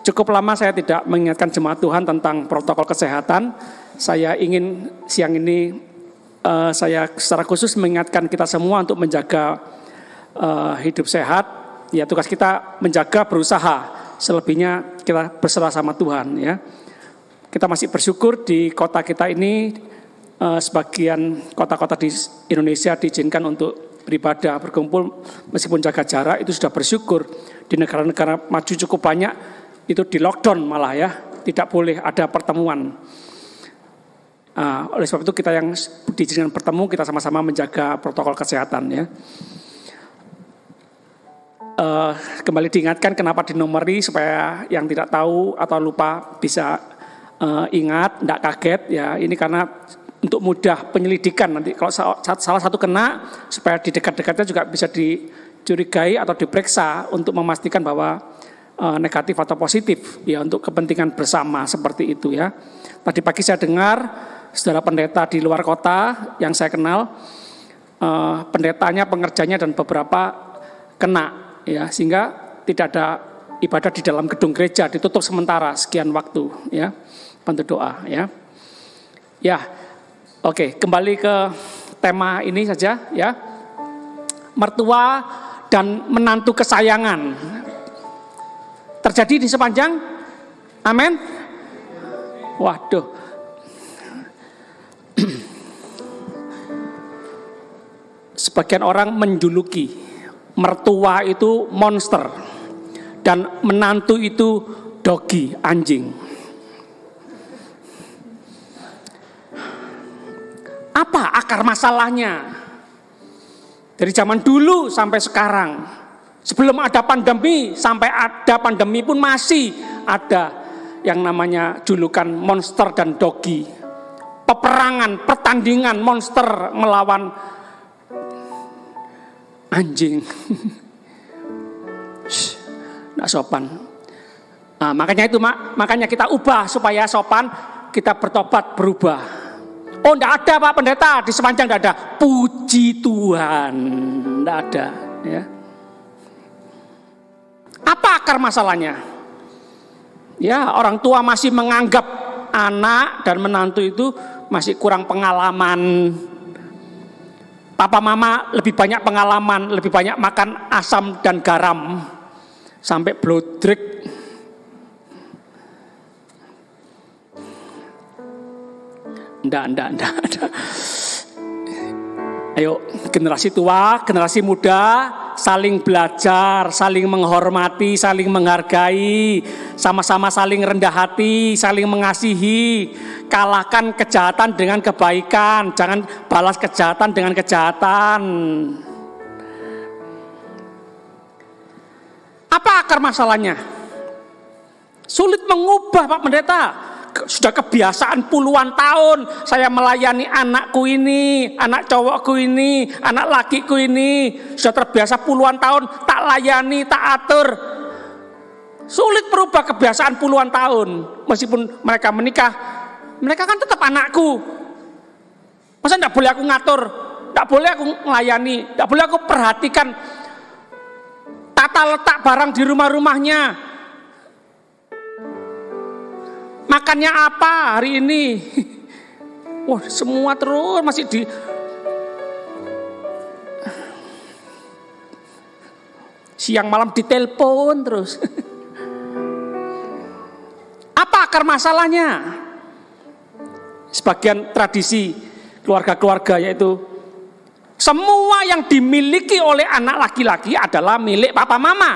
Cukup lama saya tidak mengingatkan jemaat Tuhan tentang protokol kesehatan. Saya ingin siang ini saya secara khusus mengingatkan kita semua untuk menjaga hidup sehat. Ya, tugas kita menjaga, berusaha. Selebihnya kita berserah sama Tuhan, ya. Kita masih bersyukur di kota kita ini, sebagian kota-kota di Indonesia diizinkan untuk beribadah, berkumpul meskipun jaga jarak, itu sudah bersyukur. Di negara-negara maju cukup banyak itu di lockdown malah, ya, tidak boleh ada pertemuan. Oleh sebab itu kita yang diizinkan bertemu, kita sama-sama menjaga protokol kesehatan, ya. Kembali diingatkan kenapa dinomori, supaya yang tidak tahu atau lupa bisa ingat, tidak kaget, ya. Ini karena untuk mudah penyelidikan, nanti kalau salah satu kena, supaya di dekat-dekatnya juga bisa dicurigai atau diperiksa untuk memastikan bahwa negatif atau positif, ya, untuk kepentingan bersama seperti itu, ya. Tadi pagi saya dengar saudara pendeta di luar kota yang saya kenal, pendetanya, pengerjanya dan beberapa kena, ya, sehingga tidak ada ibadah di dalam gedung gereja, ditutup sementara sekian waktu, ya. Bantu doa, ya. Ya, oke, kembali ke tema ini saja, ya. Mertua dan menantu kesayangan terjadi di sepanjang, amin. Waduh, sebagian orang menjuluki mertua itu monster dan menantu itu dogi, anjing. Apa akar masalahnya? Dari zaman dulu sampai sekarang, sebelum ada pandemi sampai ada pandemi pun masih ada yang namanya julukan monster dan dogi. Peperangan, pertandingan monster melawan anjing. Nggak sopan. Nah, makanya kita ubah supaya sopan, kita bertobat, berubah. Oh, enggak ada Pak Pendeta, di sepanjang enggak ada. Puji Tuhan, enggak ada, ya. Apa akar masalahnya? Ya, orang tua masih menganggap anak dan menantu itu masih kurang pengalaman. Papa mama lebih banyak pengalaman, lebih banyak makan asam dan garam sampai blodrek. Enggak. Ayo, generasi tua, generasi muda, saling belajar, saling menghormati, saling menghargai, sama-sama saling rendah hati, saling mengasihi. Kalahkan kejahatan dengan kebaikan, jangan balas kejahatan dengan kejahatan. Apa akar masalahnya? Sulit mengubah Pak Pendeta. Sudah kebiasaan puluhan tahun saya melayani anakku ini, anak cowokku ini, anak lakiku ini. Sudah terbiasa puluhan tahun tak layani, tak atur. Sulit berubah kebiasaan puluhan tahun. Meskipun mereka menikah, mereka kan tetap anakku. Masa tidak boleh aku ngatur, tidak boleh aku melayani, tidak boleh aku perhatikan tata letak barang di rumah-rumahnya. Makannya apa hari ini? Wah, semua terus masih di siang malam ditelepon terus. Apa akar masalahnya? Sebagian tradisi keluarga-keluarga yaitu semua yang dimiliki oleh anak laki-laki adalah milik papa mama.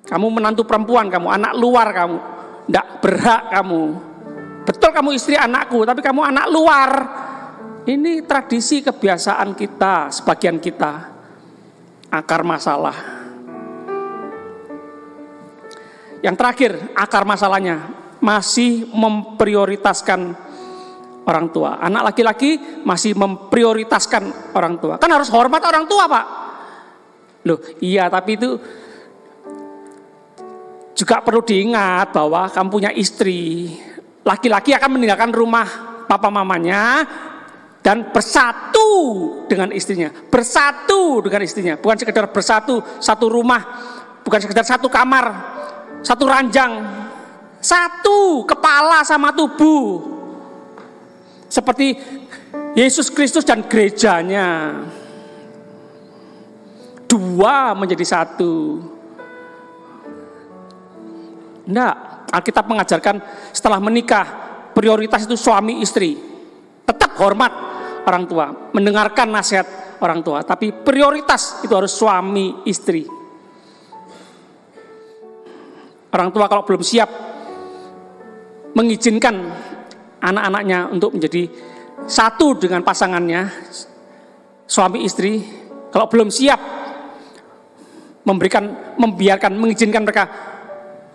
Kamu menantu perempuan, kamu anak luar, kamu tidak berhak kamu. Betul kamu istri anakku, tapi kamu anak luar. Ini tradisi kebiasaan kita, sebagian kita. Akar masalah. Yang terakhir, akar masalahnya masih memprioritaskan orang tua. Anak laki-laki masih memprioritaskan orang tua. Kan harus hormat orang tua, Pak. Loh, iya, tapi itu juga perlu diingat bahwa kamu punya istri. Laki-laki akan meninggalkan rumah papa mamanya dan bersatu dengan istrinya. Bersatu dengan istrinya. Bukan sekedar bersatu satu rumah, bukan sekedar satu kamar, satu ranjang, satu kepala sama tubuh. Seperti Yesus Kristus dan gerejanya. Dua menjadi satu. Enggak, Alkitab mengajarkan setelah menikah, prioritas itu suami istri. Tetap hormat orang tua, mendengarkan nasihat orang tua, tapi prioritas itu harus suami istri. Orang tua kalau belum siap mengizinkan anak-anaknya untuk menjadi satu dengan pasangannya, suami istri, kalau belum siap mengizinkan mereka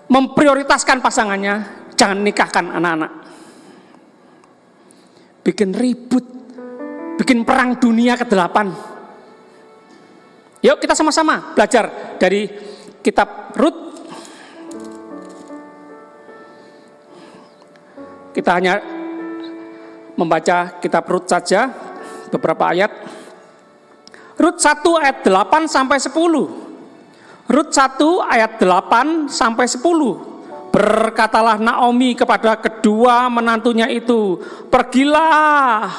memprioritaskan pasangannya, jangan nikahkan anak-anak. Bikin ribut, bikin perang dunia ke-8. Yuk kita sama-sama belajar dari kitab Rut. Kita hanya membaca kitab Rut saja, beberapa ayat. Rut 1 ayat 8 sampai 10. Rut 1 ayat 8 sampai 10. Berkatalah Naomi kepada kedua menantunya itu, pergilah,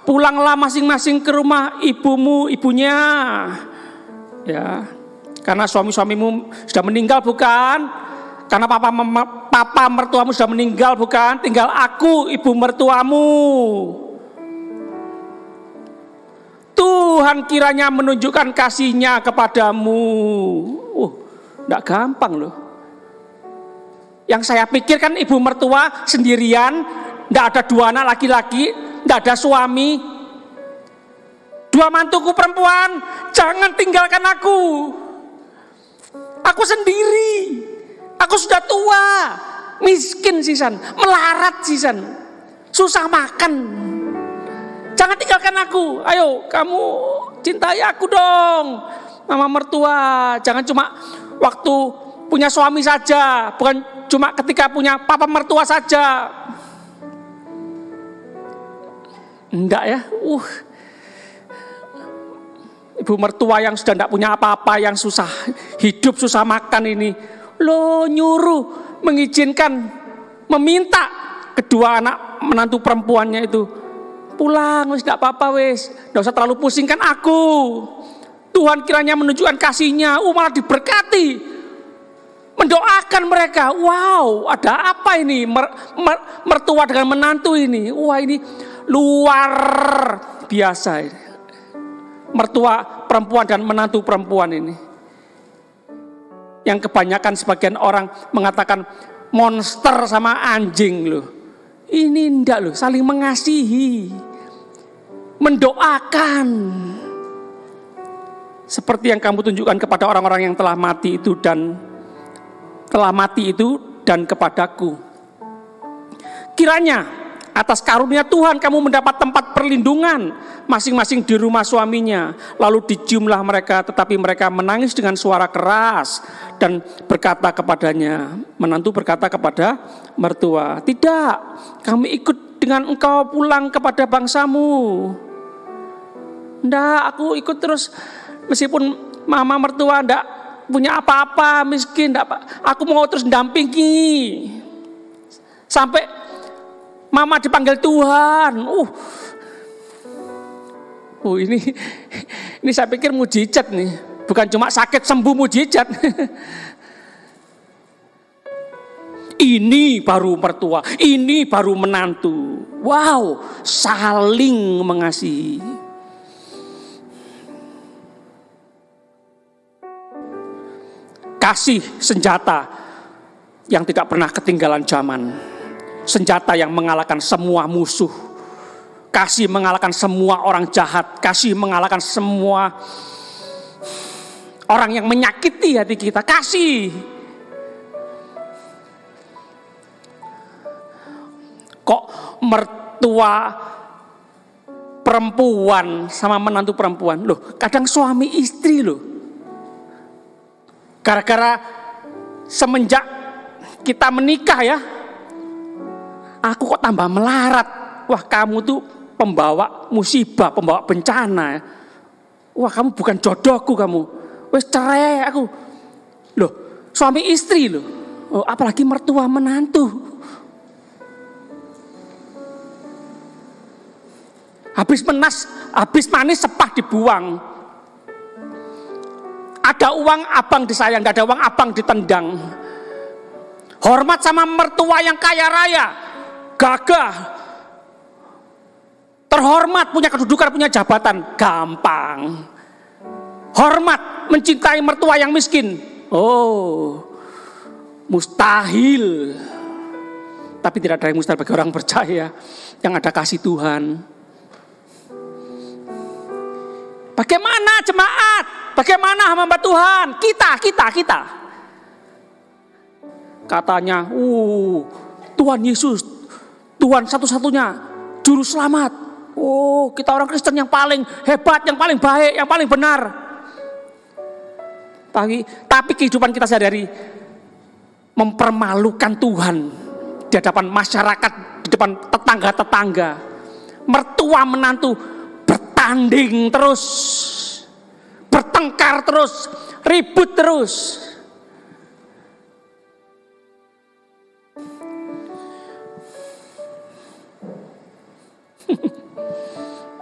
pulanglah masing-masing ke rumah ibunya. Ya, karena suami-suamimu sudah meninggal bukan? Karena papa mertuamu sudah meninggal bukan? Tinggal aku, ibu mertuamu. Tuhan kiranya menunjukkan kasih-Nya kepadamu. Enggak gampang loh. Yang saya pikirkan ibu mertua sendirian, enggak ada 2 anak laki-laki, enggak ada suami. 2 mantuku perempuan, jangan tinggalkan aku. Aku sendiri. Aku sudah tua, miskin sisan, melarat sisan, susah makan. Jangan tinggalkan aku. Ayo, kamu cintai aku dong, mama mertua. Jangan cuma waktu punya suami saja, bukan cuma ketika punya papa mertua saja. Enggak ya. Ibu mertua yang sudah enggak punya apa-apa, yang susah hidup, susah makan ini, lo nyuruh, mengizinkan, meminta kedua anak menantu perempuannya itu pulang, wis enggak apa-apa wis, enggak usah terlalu pusingkan aku. Tuhan kiranya menunjukkan kasih-Nya, malah diberkati. Mendoakan mereka. Wow, ada apa ini? Mertua dengan menantu ini. Wah, ini luar biasa ini. Mertua perempuan dan menantu perempuan ini. Yang kebanyakan sebagian orang mengatakan monster sama anjing loh. Ini enggak loh, saling mengasihi, mendoakan. Seperti yang kamu tunjukkan kepada orang-orang yang telah mati itu dan kepadaku. Kiranya atas karunia Tuhan kamu mendapat tempat perlindungan masing-masing di rumah suaminya. Lalu dijumlah mereka, tetapi mereka menangis dengan suara keras dan berkata kepadanya, menantu berkata kepada mertua, tidak, kami ikut dengan engkau pulang kepada bangsamu. Ndak, aku ikut terus meskipun mama mertua ndak punya apa-apa, miskin, ndak, aku mau terus mendampingi sampai mama dipanggil Tuhan. Ini saya pikir mujizat nih, bukan cuma sakit sembuh mujizat. Ini baru mertua, ini baru menantu. Wow, saling mengasihi. Kasih senjata yang tidak pernah ketinggalan zaman. Senjata yang mengalahkan semua musuh. Kasih mengalahkan semua orang jahat. Kasih mengalahkan semua orang yang menyakiti hati kita. Kasih. Kok mertua perempuan sama menantu perempuan? Loh, kadang suami istri loh. Gara-gara semenjak kita menikah ya, aku kok tambah melarat. Wah, kamu tuh pembawa musibah, pembawa bencana. Wah, kamu bukan jodohku kamu. Wes cerai aku. Loh, suami istri loh. apalagi mertua menantu. Habis manis sepah dibuang. Ada uang abang disayang, gak ada uang abang ditendang. Hormat sama mertua yang kaya raya, gagah, terhormat, punya kedudukan, punya jabatan, gampang. Hormat, mencintai mertua yang miskin, mustahil. Tapi tidak ada yang mustahil bagi orang percaya yang ada kasih Tuhan. Bagaimana jemaat? Bagaimana hamba Tuhan? Kita. Katanya, Tuhan Yesus, Tuhan satu-satunya juru selamat. Kita orang Kristen yang paling hebat, yang paling baik, yang paling benar. Tapi kehidupan kita sehari-hari mempermalukan Tuhan di hadapan masyarakat, di depan tetangga-tetangga. Mertua menantu bertanding terus, bertengkar terus, ribut terus.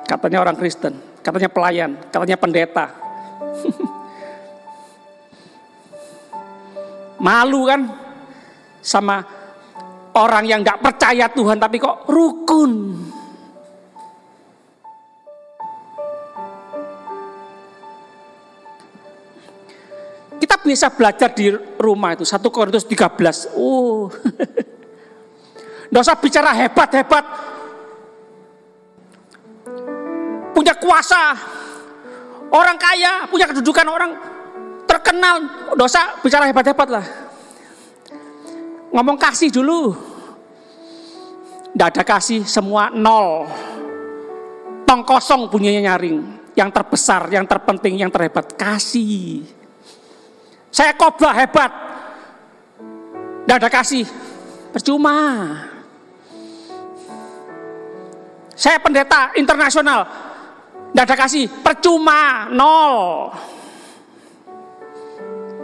Katanya orang Kristen, katanya pelayan, katanya pendeta. Malu kan sama orang yang gak percaya Tuhan tapi kok rukun. Kita bisa belajar di rumah itu 1 Korintus 13. Nggak usah bicara hebat-hebat, punya kuasa, orang kaya, punya kedudukan, orang terkenal. Nggak usah bicara hebat-hebat lah. Ngomong kasih dulu. Nggak ada kasih, semua nol. Tong kosong bunyinya nyaring. Yang terbesar, yang terpenting, yang terhebat, kasih. Saya khotbah hebat, nggak ada kasih, percuma. Saya pendeta internasional, nggak ada kasih, percuma, nol.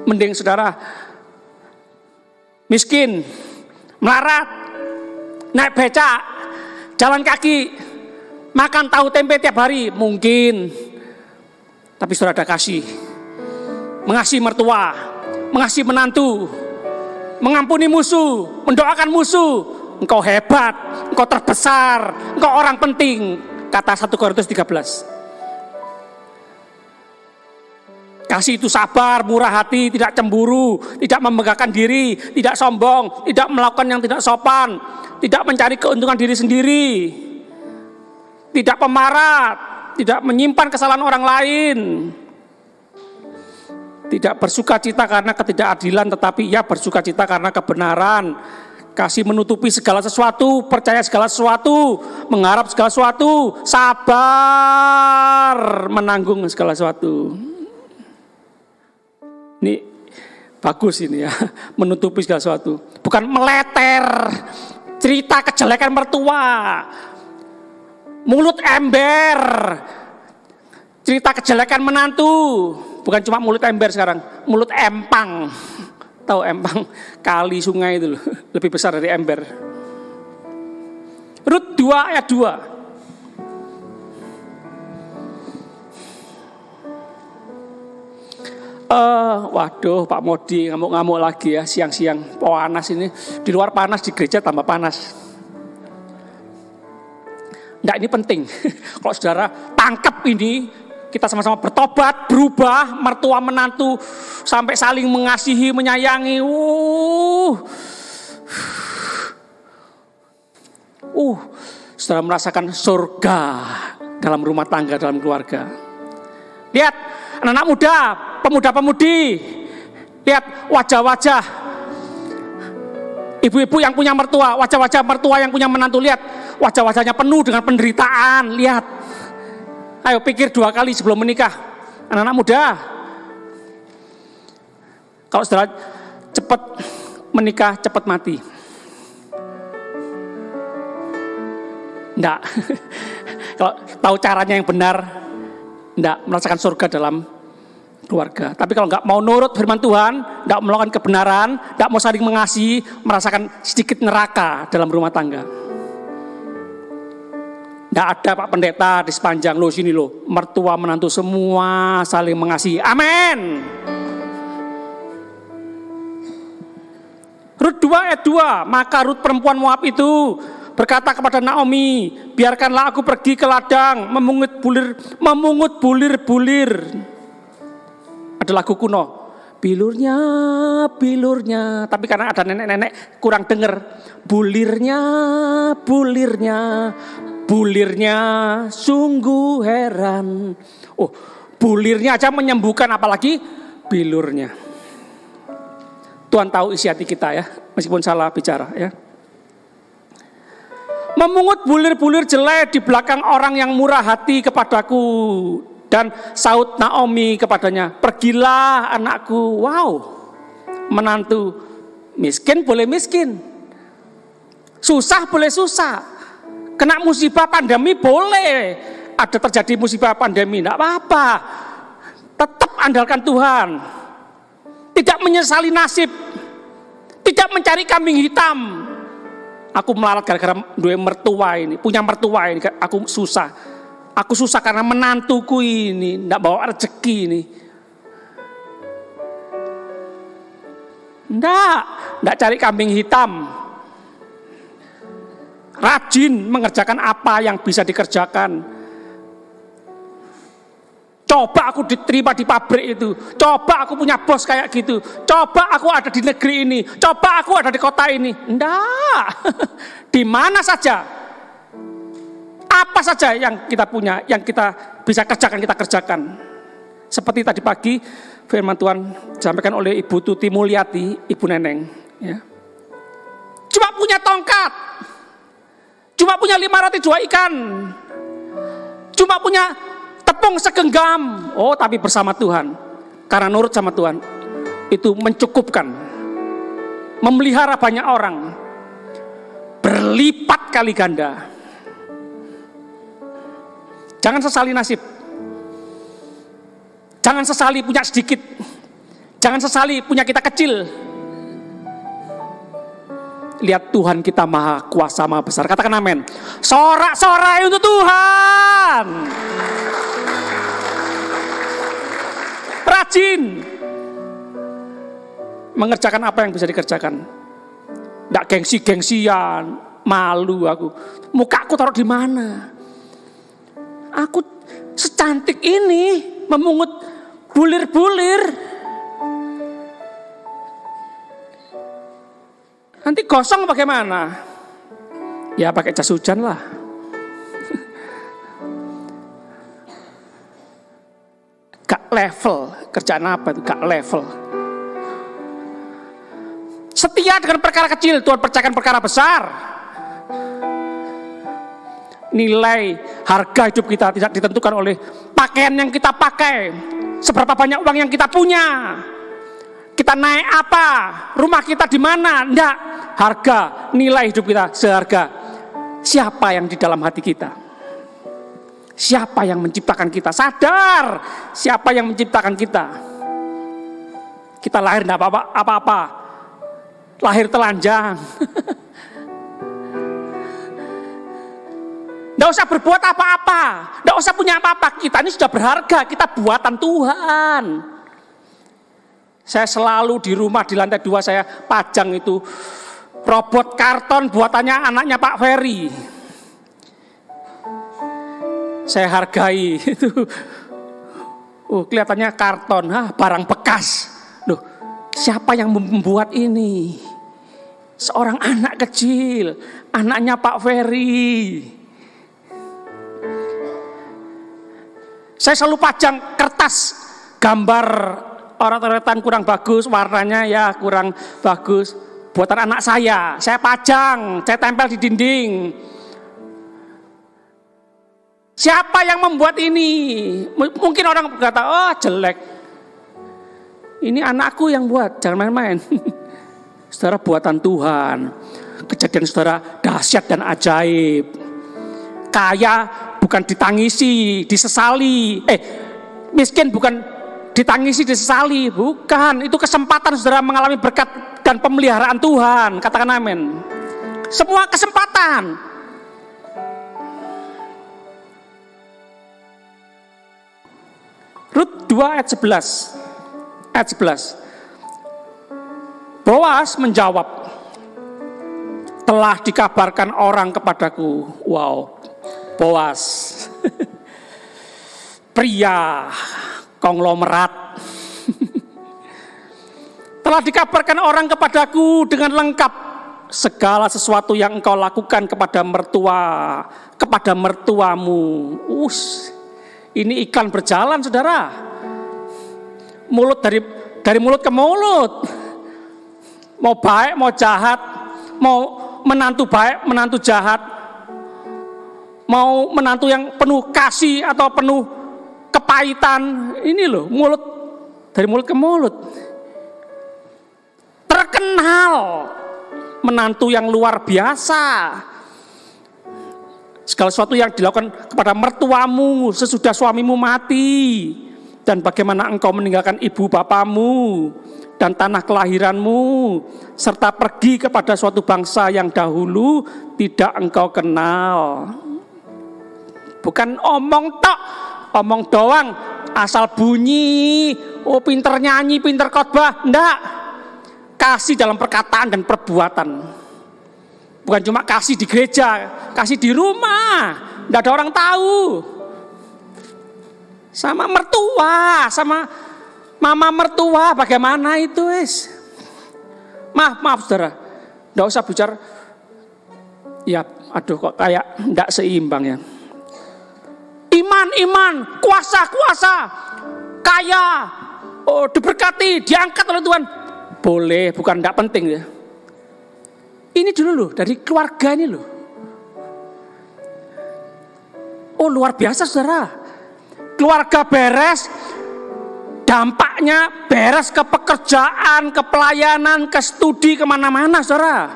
Mending saudara miskin, melarat, naik becak, jalan kaki, makan tahu tempe tiap hari, mungkin. Tapi saudara ada kasih. Mengasihi mertua, mengasihi menantu, mengampuni musuh, mendoakan musuh. Engkau hebat, engkau terbesar, engkau orang penting. Kata 1 Korintus 13. Kasih itu sabar, murah hati, tidak cemburu, tidak memegahkan diri, tidak sombong, tidak melakukan yang tidak sopan, tidak mencari keuntungan diri sendiri, tidak pemarah, tidak menyimpan kesalahan orang lain. Tidak bersukacita karena ketidakadilan, tetapi ia bersukacita karena kebenaran. Kasih menutupi segala sesuatu, percaya segala sesuatu, mengharap segala sesuatu, sabar menanggung segala sesuatu. Ini bagus ini ya, menutupi segala sesuatu. Bukan meleter, cerita kejelekan mertua, mulut ember, cerita kejelekan menantu. Bukan cuma mulut ember sekarang, mulut empang. Tahu empang, kali sungai itu loh, lebih besar dari ember. Rut 2 ayat 2. Waduh Pak Modi ngamuk-ngamuk lagi ya siang-siang. Panas ini, di luar panas, di gereja tambah panas. Enggak, ini penting. Kalau saudara tangkap ini, kita sama-sama bertobat, berubah, mertua menantu sampai saling mengasihi, menyayangi. Saudara merasakan surga dalam rumah tangga, dalam keluarga. Lihat anak-anak muda, pemuda-pemudi, lihat wajah-wajah ibu-ibu yang punya mertua, wajah-wajah mertua yang punya menantu. Lihat wajah-wajahnya penuh dengan penderitaan. Lihat. Ayo pikir 2 kali sebelum menikah, anak-anak muda. Kalau saudara cepat menikah, cepat mati. Enggak. Kalau tahu caranya yang benar, enggak merasakan surga dalam keluarga. Tapi kalau nggak mau nurut firman Tuhan, nggak melakukan kebenaran, nggak mau saling mengasihi, merasakan sedikit neraka dalam rumah tangga. Nggak ada Pak Pendeta di sepanjang lo sini lo, mertua menantu semua saling mengasihi. Amin. Rut 2 ayat 2, maka Rut perempuan Moab itu berkata kepada Naomi, biarkanlah aku pergi ke ladang memungut bulir. Ada lagu kuno, bilurnya, tapi karena ada nenek-nenek kurang dengar, bulirnya sungguh heran. Oh, bulirnya aja menyembuhkan, apalagi bilurnya. Tuhan tahu isi hati kita ya, meskipun salah bicara ya. Memungut bulir-bulir jelek di belakang orang yang murah hati kepadaku. Dan saut Naomi kepadanya, pergilah anakku. Wow, menantu miskin boleh miskin, susah boleh susah, kena musibah pandemi boleh, ada terjadi musibah pandemi, tidak apa-apa, tetap andalkan Tuhan, tidak menyesali nasib, tidak mencari kambing hitam. Aku melarat gara-gara punya mertua ini, aku susah. Aku susah karena menantuku ini tidak bawa rezeki ini. Tidak cari kambing hitam. Rajin mengerjakan apa yang bisa dikerjakan. Coba aku diterima di pabrik itu. Coba aku punya bos kayak gitu. Coba aku ada di negeri ini. Coba aku ada di kota ini. Tidak. Di mana saja. Apa saja yang kita punya, yang kita bisa kerjakan, kita kerjakan. Seperti tadi pagi firman Tuhan disampaikan oleh Ibu Tuti Mulyati, Ibu Neneng. Ya. Cuma punya tongkat, cuma punya 5 roti 2 ikan, cuma punya tepung segenggam. Oh, tapi bersama Tuhan, karena nurut sama Tuhan, itu mencukupkan. Memelihara banyak orang, berlipat kali ganda. Jangan sesali nasib. Jangan sesali punya sedikit. Jangan sesali punya kita kecil. Lihat Tuhan kita maha kuasa, maha besar. Katakan amin. Sorak-sorai untuk Tuhan. Rajin mengerjakan apa yang bisa dikerjakan. Nggak gengsi-gengsian, malu aku. Mukaku taruh di mana? Aku secantik ini memungut bulir-bulir. Nanti gosong bagaimana? Ya pakai jas hujan lah. Gak level, kerjaan apa itu? Gak level. Setia dengan perkara kecil, Tuhan percayakan perkara besar. Nilai harga hidup kita tidak ditentukan oleh pakaian yang kita pakai, seberapa banyak uang yang kita punya, kita naik apa, rumah kita di mana. Enggak, harga nilai hidup kita seharga siapa yang di dalam hati kita, siapa yang menciptakan kita. Sadar siapa yang menciptakan kita. Kita lahir enggak apa-apa, lahir telanjang. Tidak usah berbuat apa-apa, tidak usah punya apa-apa. Kita ini sudah berharga, kita buatan Tuhan. Saya selalu di rumah di lantai 2 saya pajang itu robot karton buatannya anaknya Pak Ferry. Saya hargai itu. Oh, kelihatannya karton, barang bekas. Loh, siapa yang membuat ini? Seorang anak kecil, anaknya Pak Ferry. Saya selalu pajang kertas gambar orang-orang kurang bagus, warnanya ya kurang bagus. Buatan anak saya pajang, saya tempel di dinding. Siapa yang membuat ini? Mungkin orang berkata, oh jelek. Ini anakku yang buat, jangan main-main. Saudara, buatan Tuhan. Kejadian saudara dahsyat dan ajaib. Kaya bukan ditangisi, disesali. Miskin bukan ditangisi, disesali. Bukan, itu kesempatan saudara mengalami berkat dan pemeliharaan Tuhan. Katakan amin. Semua kesempatan. Rut 2 ayat 11. Ayat 11. Boas menjawab, telah dikabarkan orang kepadaku. Wow, Boas. Pria konglomerat. Telah dikabarkan orang kepadaku dengan lengkap segala sesuatu yang engkau lakukan kepada mertuamu. Ini iklan berjalan, saudara. Mulut dari mulut ke mulut. Mau baik, mau jahat, mau menantu baik, menantu jahat, mau menantu yang penuh kasih atau penuh kepahitan. Ini loh, mulut dari mulut ke mulut. Terkenal menantu yang luar biasa. Segala sesuatu yang dilakukan kepada mertuamu sesudah suamimu mati, dan bagaimana engkau meninggalkan ibu bapamu dan tanah kelahiranmu, serta pergi kepada suatu bangsa yang dahulu tidak engkau kenal. Bukan omong tok, omong doang, asal bunyi, oh pinter nyanyi, pinter khotbah, enggak. Kasih dalam perkataan dan perbuatan. Bukan cuma kasih di gereja, kasih di rumah, enggak ada orang tahu. Sama mertua, sama mama mertua, bagaimana itu wes? Maaf saudara, enggak usah bicara. Ya, aduh kok kayak enggak seimbang ya. Iman, kuasa, kaya, oh diberkati, diangkat oleh Tuhan. Boleh, bukan enggak penting ya. Ini dulu loh, dari keluarga ini loh. Oh luar biasa saudara. Keluarga beres, dampaknya beres ke pekerjaan, ke pelayanan, ke studi, kemana-mana saudara.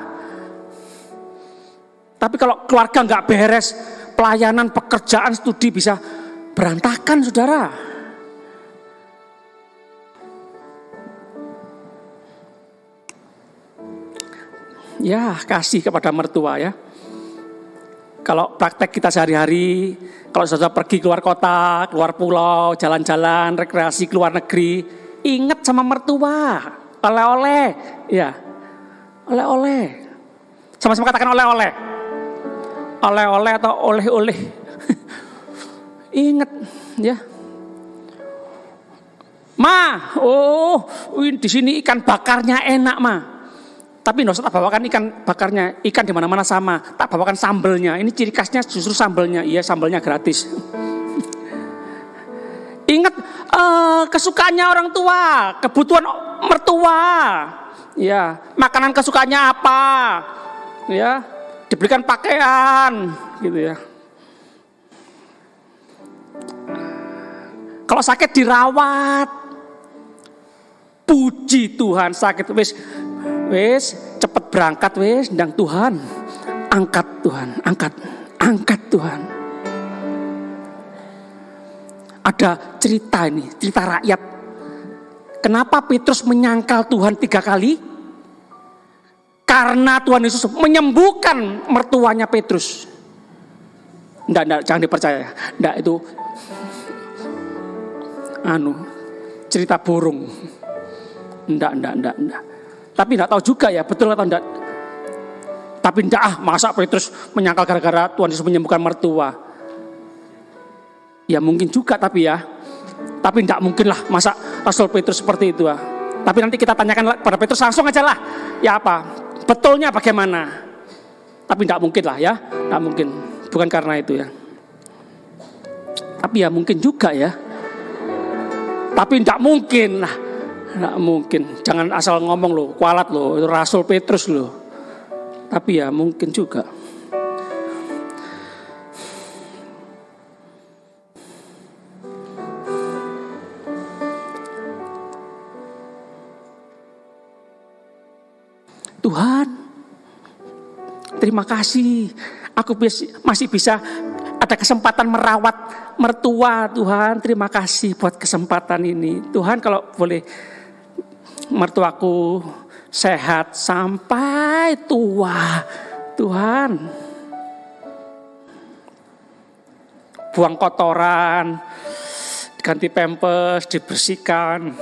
Tapi kalau keluarga nggak beres, pelayanan, pekerjaan, studi bisa berantakan saudara. Ya, kasih kepada mertua ya. Kalau praktek kita sehari-hari, kalau saudara pergi keluar kota, keluar pulau, jalan-jalan, rekreasi, keluar negeri, ingat sama mertua, oleh-oleh, ya, oleh-oleh. Sama-sama katakan oleh-oleh, oleh-oleh atau oleh-oleh. Ingat, ya. Di sini ikan bakarnya enak, Ma. Tapi nggak usah tak bawakan ikan bakarnya, ikan di mana-mana sama. Tak bawakan sambelnya. Ini ciri khasnya justru sambelnya. Iya, sambelnya gratis. Ingat kesukaannya orang tua, kebutuhan mertua. Ya, makanan kesukaannya apa? Ya, diberikan pakaian, gitu ya. Kalau sakit dirawat. Puji Tuhan, sakit wis cepet berangkat wis ndang Tuhan. Angkat Tuhan, angkat Tuhan. Ada cerita ini, cerita rakyat. Kenapa Petrus menyangkal Tuhan 3 kali? Karena Tuhan Yesus menyembuhkan mertuanya Petrus. Enggak, jangan dipercaya. Enggak, itu cerita burung. Enggak. Tapi enggak tahu juga ya, betul atau enggak. Tapi enggak, masa Petrus menyangkal gara-gara Tuhan Yesus menyembuhkan mertua. Ya mungkin juga tapi ya. Tapi enggak mungkin lah masa Rasul Petrus seperti itu ya. Tapi nanti kita tanyakan pada Petrus langsung aja lah. Ya apa? Betulnya bagaimana? Tapi enggak mungkin lah ya. Enggak mungkin. Bukan karena itu ya. Tapi ya mungkin juga ya. Tapi enggak mungkin lah. Enggak mungkin. Jangan asal ngomong loh, kualat loh. Itu Rasul Petrus loh. Tapi ya mungkin juga. Tuhan, terima kasih. Aku masih bisa ada kesempatan merawat mertua, Tuhan terima kasih buat kesempatan ini. Tuhan kalau boleh mertuaku sehat sampai tua, Tuhan. Buang kotoran, ganti pampers, dibersihkan.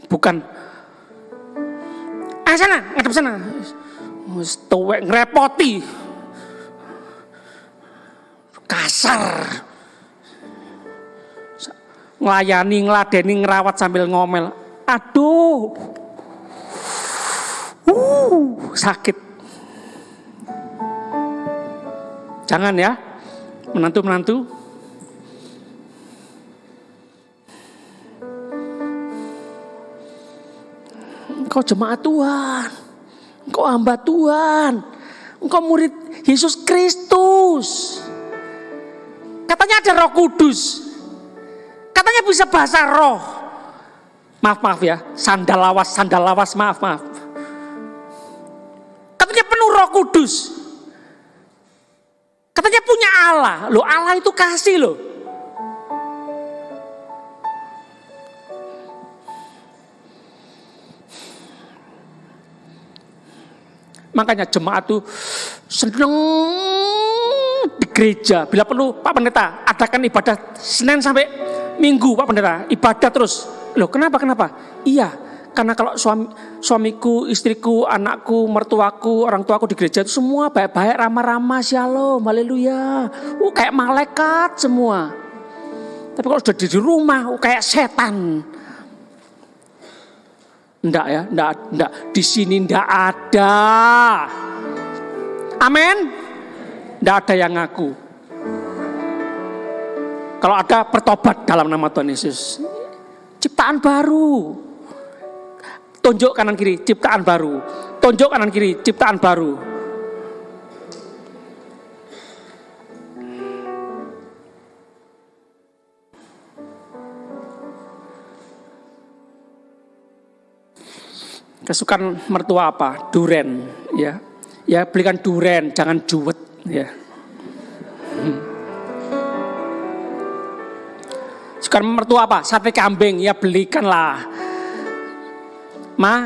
Bukan, sana, ngadep sana. Tuwek ngerepoti. Kasar. Nglayani, ngladeni, ngerawat sambil ngomel. Aduh. Sakit. Jangan ya, menantu-menantu. Engkau jemaat Tuhan, engkau hamba Tuhan, engkau murid Yesus Kristus. Katanya ada Roh Kudus, katanya bisa bahasa roh. Maaf ya, sandal lawas, maaf. Katanya penuh Roh Kudus. Katanya punya Allah, loh Allah itu kasih loh. Makanya jemaat tuh seneng di gereja. Bila perlu Pak Pendeta adakan ibadah Senin sampai Minggu Pak Pendeta. Ibadah terus. Loh kenapa? Iya, karena kalau suamiku, istriku, anakku, mertuaku, orang tuaku di gereja itu semua baik-baik, ramah-ramah, shalom, haleluya. Kayak malaikat semua. Tapi kalau sudah di rumah kayak setan. Enggak ya, enggak. Di sini enggak ada. Amin. Enggak ada yang ngaku. Kalau ada, bertobat dalam nama Tuhan Yesus. Ciptaan baru. Tunjuk kanan kiri, ciptaan baru. Tunjuk kanan kiri, ciptaan baru. Kesukaan mertua apa? Duren, ya. Ya belikan duren, jangan juwet, ya. Kesukaan mertua apa? Sate kambing, ya belikanlah. Ma,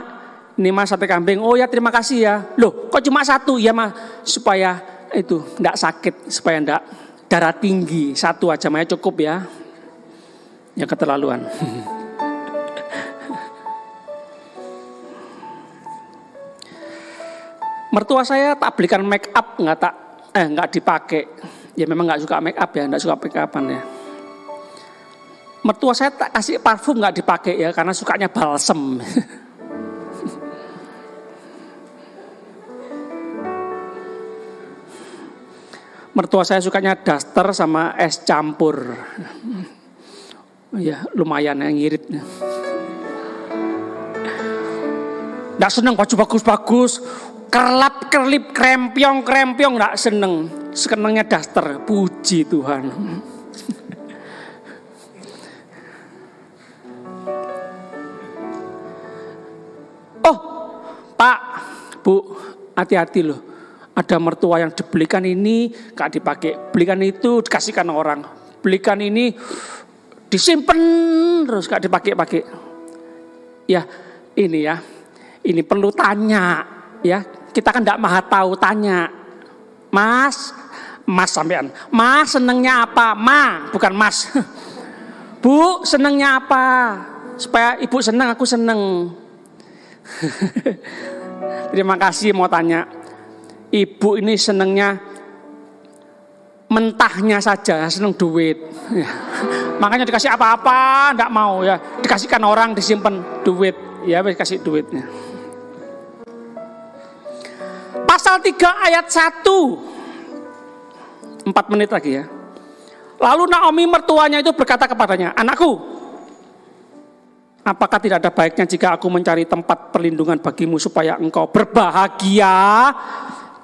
ini mas sate kambing. Oh ya terima kasih ya. Loh, kok cuma satu? Ya ma, supaya itu enggak sakit, supaya enggak darah tinggi. Satu aja ma, cukup ya. Ya keterlaluan. Mertua saya tak belikan make up, nggak dipakai. Ya memang nggak suka make up ya, nggak suka make upan ya. Mertua saya tak kasih parfum, nggak dipakai ya, karena sukanya balsem. Mertua saya sukanya daster sama es campur. Ya lumayan yang ngirit. Nggak seneng baju bagus-bagus. Kerlap-kerlip, krempiong, gak seneng. Senengnya daster, puji Tuhan. Oh, Pak, Bu, hati-hati loh. Ada mertua yang dibelikan ini, gak dipakai. Belikan itu, dikasihkan orang. Belikan ini, disimpan terus gak dipakai-pakai. Ya, ini perlu tanya, ya. Kita kan tidak maha tahu, tanya. Mas sampean. Mas senengnya apa? Ma, bukan mas. Bu, senengnya apa? Supaya ibu seneng, aku seneng. Terima kasih mau tanya. Ibu ini senengnya mentahnya saja, seneng duit. Ya. Makanya dikasih apa-apa, enggak mau ya. Dikasihkan orang, disimpan duit. Ya, dikasih duitnya. Pasal 3 ayat 1. 4 menit lagi ya. Lalu Naomi mertuanya itu berkata kepadanya, anakku, apakah tidak ada baiknya jika aku mencari tempat perlindungan bagimu supaya engkau berbahagia?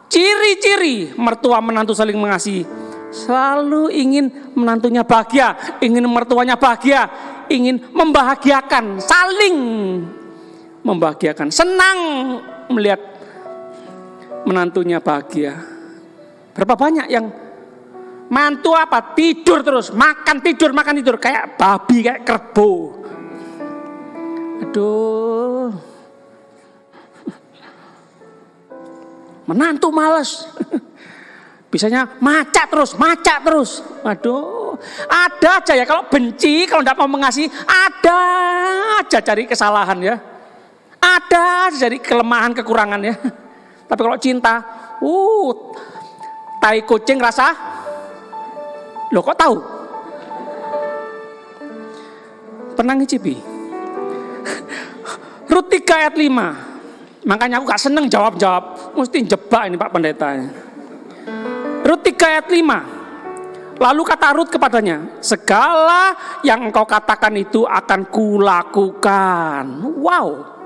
Ciri-ciri mertua menantu saling mengasihi. Selalu ingin menantunya bahagia, ingin mertuanya bahagia, ingin membahagiakan, saling membahagiakan. Senang melihat menantunya bahagia. Berapa banyak yang mantu apa? Tidur terus, makan tidur, kayak babi, kayak kerbau. Aduh. Menantu males. Bisanya macak terus. Aduh. Ada aja ya, kalau benci, kalau tidak mau mengasihi, ada aja cari kesalahan ya. Ada aja cari kelemahan, kekurangan ya. Tapi kalau cinta, tai kucing rasa, loh kok tahu? Pernah ngicipi? Rut 3 ayat 5. Makanya aku gak seneng jawab-jawab. Mesti jebak ini Pak Pendeta. Rut 3 ayat 5. Lalu kata Rut kepadanya, segala yang engkau katakan itu akan kulakukan. Wow.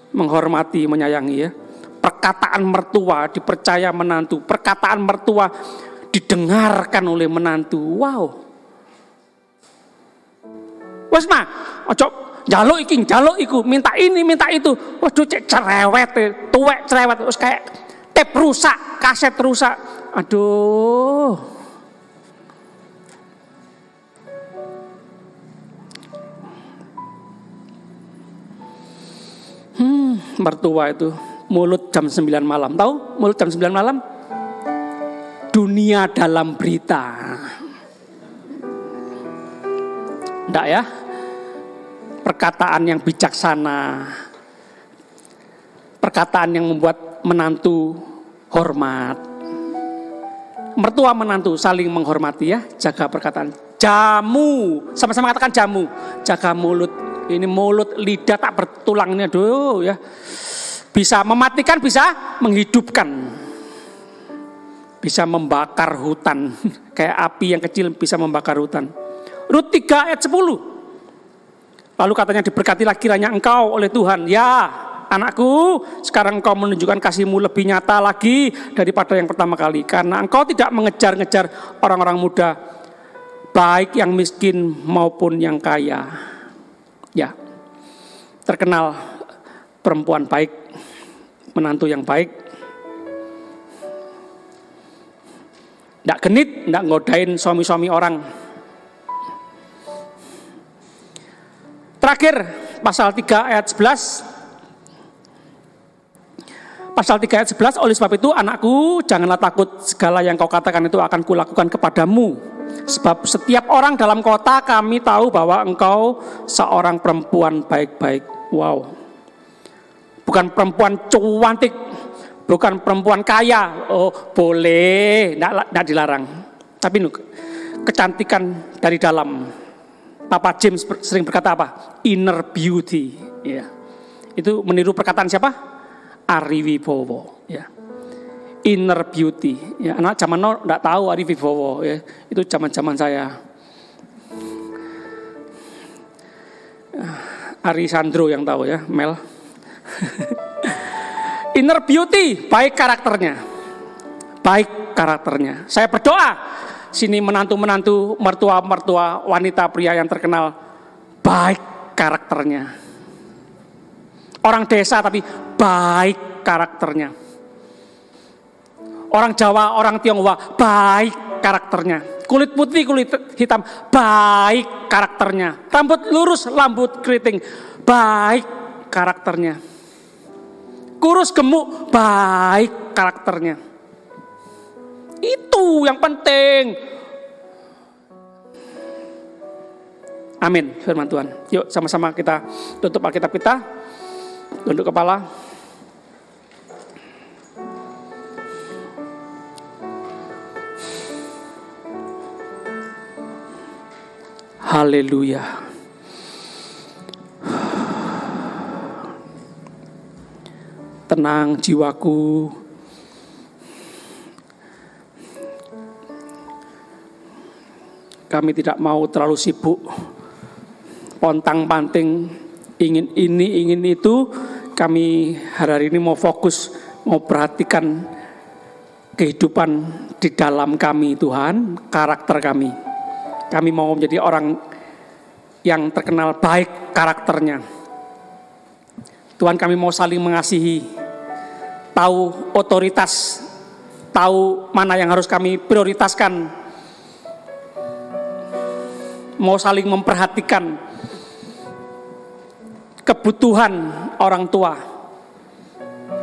Menghormati, menyayangi ya. Perkataan mertua dipercaya menantu. Perkataan mertua didengarkan oleh menantu. Wow. Wes mah, ojo jaluk iku, minta ini, minta itu. Waduh cek cerewet, tuwek cerewet. Terus kayak tape rusak, kaset rusak. Aduh. Mertua itu mulut jam 9 malam. Tahu mulut jam 9 malam? Dunia dalam berita. Enggak ya? Perkataan yang bijaksana. Perkataan yang membuat menantu hormat. Mertua menantu saling menghormati ya, jaga perkataan. Jamu, sama-sama katakan jamu. Jaga mulut. Ini mulut, lidah tak bertulang ini, aduh ya. Bisa mematikan, bisa menghidupkan. Bisa membakar hutan. Kayak api yang kecil bisa membakar hutan. Rut 3 ayat 10. Lalu katanya diberkatilah kiranya engkau oleh Tuhan. Ya anakku, sekarang engkau menunjukkan kasihmu lebih nyata lagi daripada yang pertama kali. Karena engkau tidak mengejar-ngejar orang-orang muda, baik yang miskin maupun yang kaya. Ya, terkenal perempuan baik, menantu yang baik. Tidak genit, tidak ngodain suami-suami orang. Terakhir, pasal 3 ayat 11. Pasal 3 ayat 11, oleh sebab itu anakku, janganlah takut, segala yang kau katakan itu akan kulakukan kepadamu. Sebab setiap orang dalam kota kami tahu bahwa engkau seorang perempuan baik-baik. Wow. Bukan perempuan cantik, bukan perempuan kaya. Oh boleh, tidak dilarang. Tapi kecantikan dari dalam. Papa James sering berkata apa? Inner beauty. Ya. Itu meniru perkataan siapa? Ari Wibowo. Ya. Inner beauty. Ya, anak zaman now enggak tahu Ari Wibowo ya. Itu zaman-zaman saya. Ari Sandro yang tahu ya, Mel. Inner beauty, baik karakternya. Baik karakternya. Saya berdoa sini menantu-menantu, mertua-mertua, wanita pria yang terkenal baik karakternya. Orang desa tapi baik karakternya. Orang Jawa, orang Tionghoa, baik karakternya. Kulit putih, kulit hitam, baik karakternya. Rambut lurus, rambut keriting, baik karakternya. Kurus gemuk, baik karakternya. Itu yang penting. Amin, firman Tuhan. Yuk sama-sama kita tutup Alkitab kita. Tunduk kepala. Haleluya. Tenang jiwaku. Kami tidak mau terlalu sibuk pontang-panting ingin ini, ingin itu. Kami hari ini mau fokus, mau perhatikan kehidupan di dalam kami Tuhan, karakter kami. Kami mau menjadi orang yang terkenal baik karakternya. Tuhan, kami mau saling mengasihi. tahu otoritas, tahu mana yang harus kami prioritaskan, mau saling memperhatikan kebutuhan orang tua,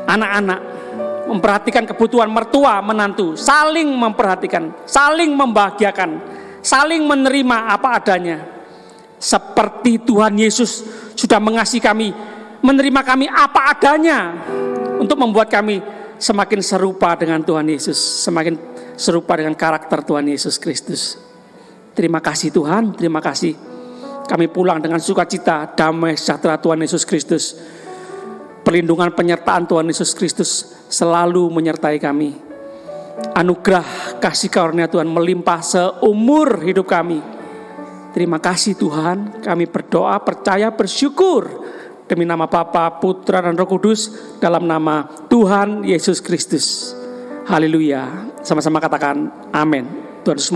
anak-anak, memperhatikan kebutuhan mertua, menantu, saling memperhatikan, saling membahagiakan, saling menerima apa adanya. Seperti Tuhan Yesus sudah mengasihi kami, menerima kami apa adanya, untuk membuat kami semakin serupa dengan Tuhan Yesus, semakin serupa dengan karakter Tuhan Yesus Kristus. Terima kasih Tuhan, terima kasih. Kami pulang dengan sukacita, damai sejahtera Tuhan Yesus Kristus, perlindungan penyertaan Tuhan Yesus Kristus selalu menyertai kami. Anugerah kasih karunia Tuhan melimpah seumur hidup kami. Terima kasih Tuhan, kami berdoa, percaya, bersyukur demi nama Bapa, Putra, dan Roh Kudus, dalam nama Tuhan Yesus Kristus. Haleluya. Sama-sama katakan amin. Tuhan Yesus